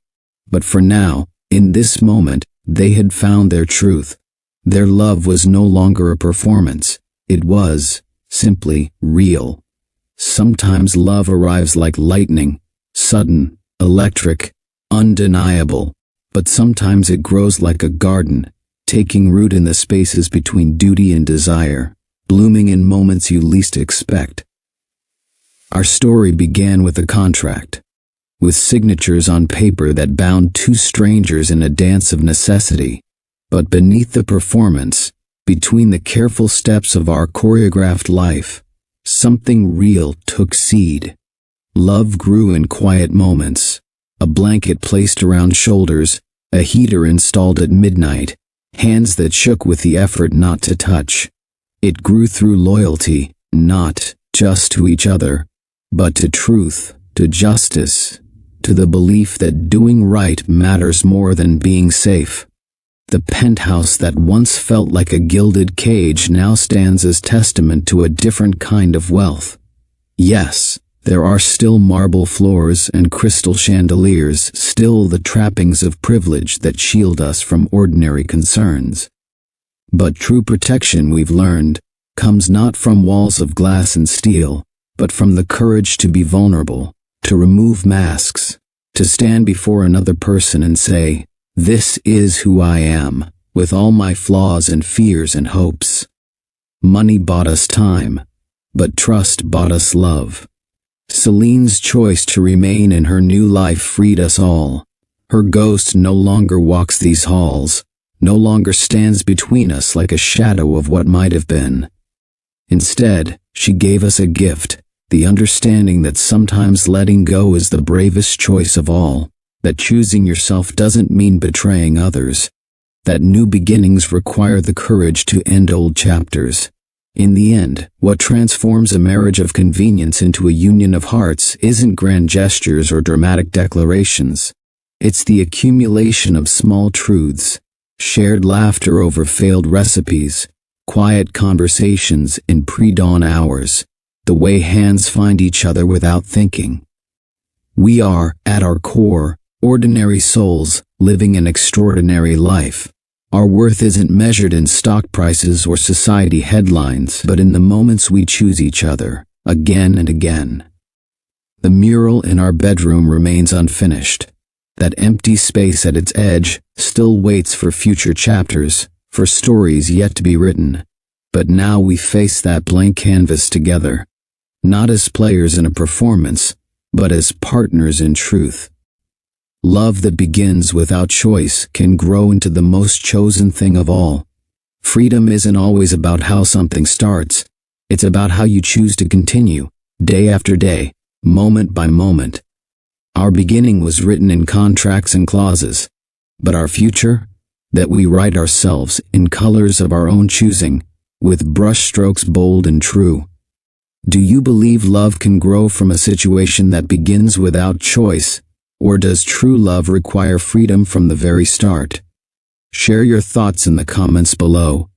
Speaker 1: But for now, in this moment, they had found their truth. Their love was no longer a performance. It was, simply, real. Sometimes love arrives like lightning, sudden, electric, undeniable. But sometimes it grows like a garden, taking root in the spaces between duty and desire, blooming in moments you least expect. Our story began with a contract, with signatures on paper that bound two strangers in a dance of necessity. But beneath the performance, between the careful steps of our choreographed life, something real took seed. Love grew in quiet moments, a blanket placed around shoulders, a heater installed at midnight, hands that shook with the effort not to touch. It grew through loyalty, not just to each other, but to truth, to justice, to the belief that doing right matters more than being safe. The penthouse that once felt like a gilded cage now stands as testament to a different kind of wealth. Yes, there are still marble floors and crystal chandeliers, still the trappings of privilege that shield us from ordinary concerns. But true protection, we've learned, comes not from walls of glass and steel, but from the courage to be vulnerable, to remove masks, to stand before another person and say, "This is who I am, with all my flaws and fears and hopes." Money bought us time, but trust bought us love. Celine's choice to remain in her new life freed us all. Her ghost no longer walks these halls, no longer stands between us like a shadow of what might have been. Instead, she gave us a gift, the understanding that sometimes letting go is the bravest choice of all, that choosing yourself doesn't mean betraying others, that new beginnings require the courage to end old chapters. In the end, what transforms a marriage of convenience into a union of hearts isn't grand gestures or dramatic declarations. It's the accumulation of small truths, shared laughter over failed recipes, quiet conversations in pre-dawn hours, the way hands find each other without thinking. We are, at our core, ordinary souls living an extraordinary life. Our worth isn't measured in stock prices or society headlines, but in the moments we choose each other, again and again. The mural in our bedroom remains unfinished. That empty space at its edge still waits for future chapters, for stories yet to be written. But now we face that blank canvas together, not as players in a performance, but as partners in truth. Love that begins without choice can grow into the most chosen thing of all. Freedom isn't always about how something starts. It's about how you choose to continue, day after day, moment by moment. Our beginning was written in contracts and clauses, but our future, that we write ourselves in colors of our own choosing, with brushstrokes bold and true. Do you believe love can grow from a situation that begins without choice? Or does true love require freedom from the very start? Share your thoughts in the comments below.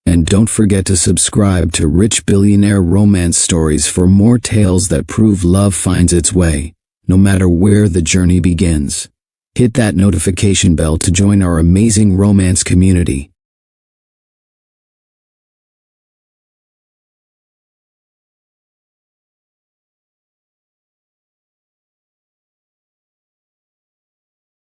Speaker 1: And don't forget to subscribe to Rich Billionaire Romance Stories for more tales that prove love finds its way, no matter where the journey begins. Hit that notification bell to join our amazing romance community.